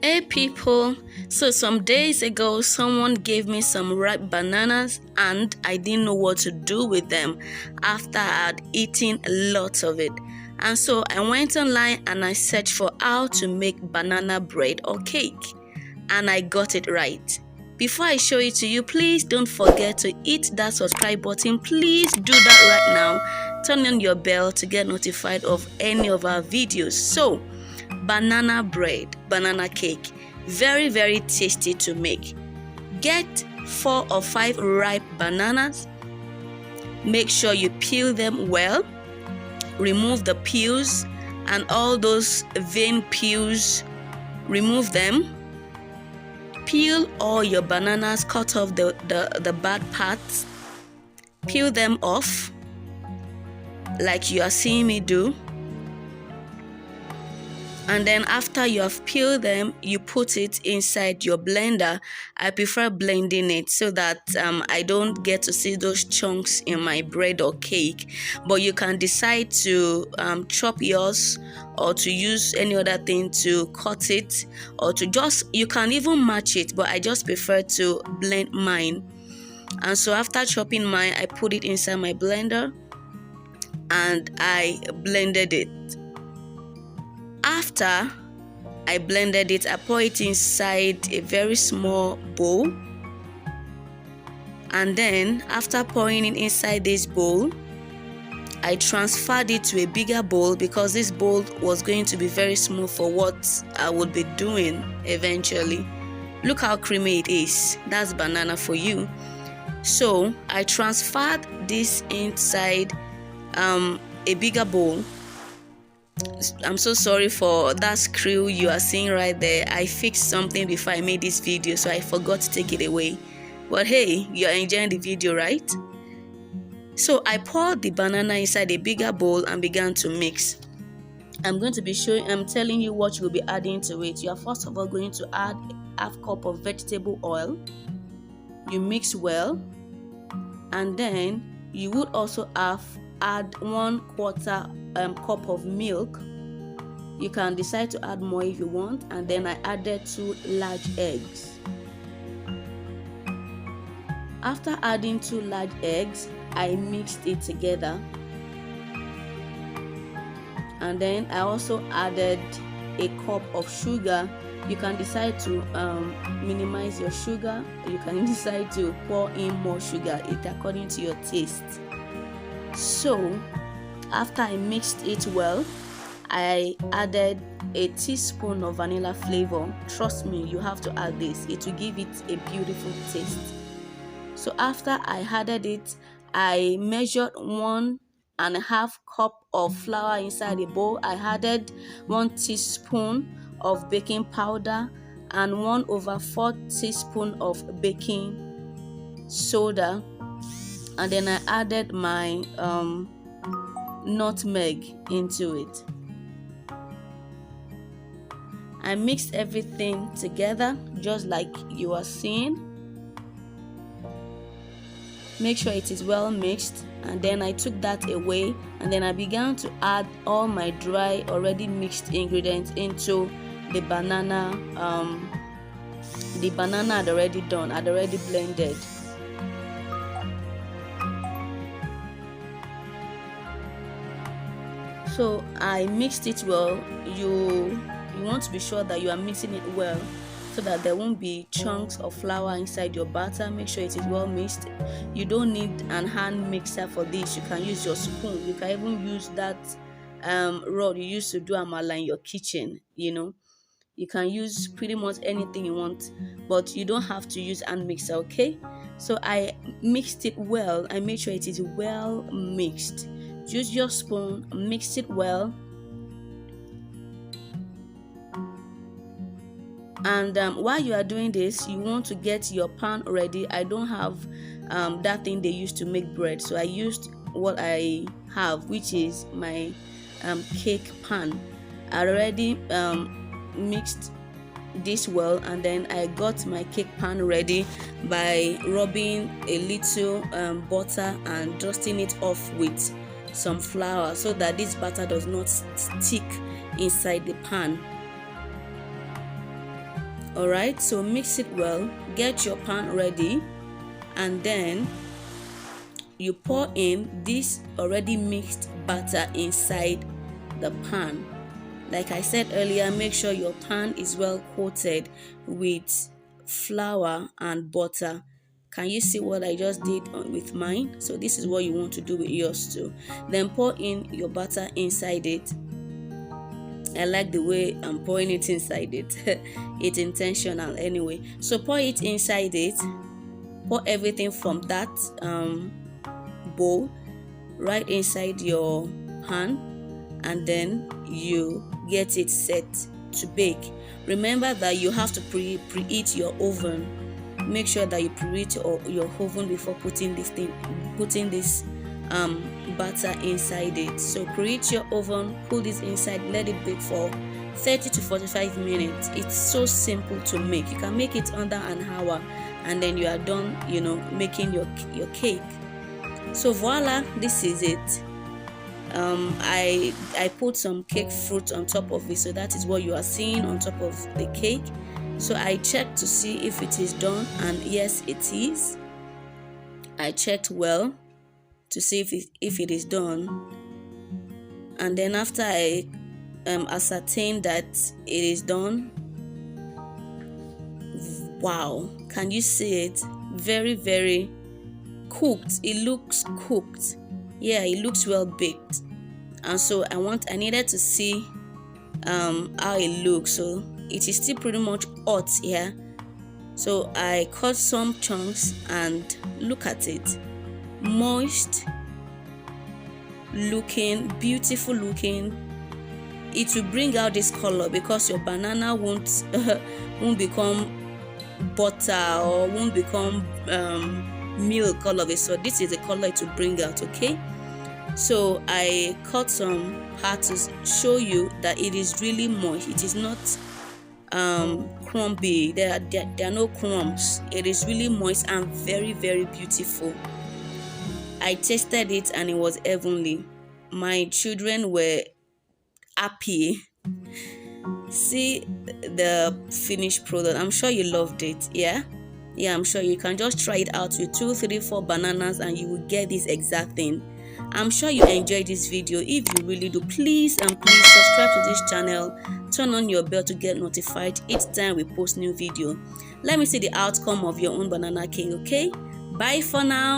Hey people, so some days ago someone gave me some ripe bananas and I didn't know what to do with them after I had eaten lots of it. And so I went online and I searched for how to make banana bread or cake, and I got it right. Before I show it to you, please don't forget to hit that subscribe button. Please do that right now. Turn on your bell to get notified of any of our videos. So banana bread, banana cake, very tasty to make. Get 4 or 5 ripe bananas. Make sure you peel them well. Remove the peels and all those vein peels. Remove them. Peel all your bananas, cut off the bad parts. Peel them off like you are seeing me do. And then after you have peeled them, you put it inside your blender. I prefer blending it so that I don't get to see those chunks in my bread or cake. But you can decide to chop yours or to use any other thing to cut it, or to you can even match it, but I just prefer to blend mine. And so after chopping mine, I put it inside my blender and I blended it. After I blended it, I pour it inside a very small bowl. And then after pouring it inside this bowl, I transferred it to a bigger bowl because this bowl was going to be very small for what I would be doing eventually. Look how creamy it is. That's banana for you. So I transferred this inside a bigger bowl. I'm so sorry for that screw you are seeing right there. I fixed something before I made this video, so I forgot to take it away. But hey, you're enjoying the video, right? So I poured the banana inside a bigger bowl and began to mix. I'm telling you what you'll be adding to it. You are first of all going to add half cup of vegetable oil. You mix well, and then you would also add 1/4 cup of milk. You can decide to add more if you want. And then I added 2 large eggs. After adding 2 large eggs, I mixed it together. And then I also added a cup of sugar. You can decide to minimize your sugar. You can decide to pour in more sugar, according to your taste. So after I mixed it well, I added a teaspoon of vanilla flavor. Trust me, you have to add this. It will give it a beautiful taste. So after I added it, I measured 1.5 cup of flour inside a bowl. I added 1 teaspoon of baking powder and 1/4 teaspoon of baking soda. And then I added my nutmeg into it. I mixed everything together just like you are seeing. Make sure it is well mixed, and then I took that away, and then I began to add all my dry already mixed ingredients into the banana. The banana I'd already done, I'd already blended. So I mixed it well. You want to be sure that you are mixing it well so that there won't be chunks of flour inside your batter. Make sure it is well mixed. You don't need an hand mixer for this. You can use your spoon. You can even use that rod you used to do amala in your kitchen. You can use pretty much anything you want, but you don't have to use hand mixer, okay? So I mixed it well. I made sure it is well mixed. Use your spoon, mix it well. And while you are doing this, you want to get your pan ready. I don't have that thing they used to make bread, so I used what I have, which is my cake pan. I already mixed this well, and then I got my cake pan ready by rubbing a little butter and dusting it off with some flour so that this batter does not stick inside the pan. All right, so mix it well, get your pan ready, and then you pour in this already mixed batter inside the pan. Like I said earlier, make sure your pan is well coated with flour and butter. Can you see what I just did with mine? So this is what you want to do with yours too. Then pour in your butter inside it. I like the way I'm pouring it inside it. It's intentional anyway. So pour it inside it. Pour everything from that bowl right inside your pan, and then you get it set to bake. Remember that you have to preheat your oven. Make sure that you preheat your oven before putting this butter inside it. So preheat your oven, put this inside, let it bake for 30 to 45 minutes. It's so simple to make. You can make it under an hour, and then you are done, making your cake. So voila, this is it. I put some cake fruit on top of it, so that is what you are seeing on top of the cake. So I checked to see if it is done, and yes, it is. I checked well to see if it is done, and then after I ascertained that it is done, wow, can you see it? Very, very cooked. It looks cooked. Yeah, it looks well baked. And so I needed to see how it looks. So it is still pretty much hot here. So I cut some chunks and look at it. Moist looking, beautiful looking. It will bring out this color because your banana won't become butter or won't become milk color. So this is the color it will bring out. Okay, so I cut some part to show you that it is really moist. It is not crumbly. There are no crumbs. It is really moist and very, very beautiful. I tasted it and it was heavenly. My children were happy. See the finished product. I'm sure you loved it. Yeah, I'm sure you can just try it out with 2, 3, 4 bananas and you will get this exact thing. I'm sure you enjoyed this video. If you really do, please subscribe to this channel. Turn on your bell to get notified each time we post new video. Let me see the outcome of your own banana cake. Okay, bye for now.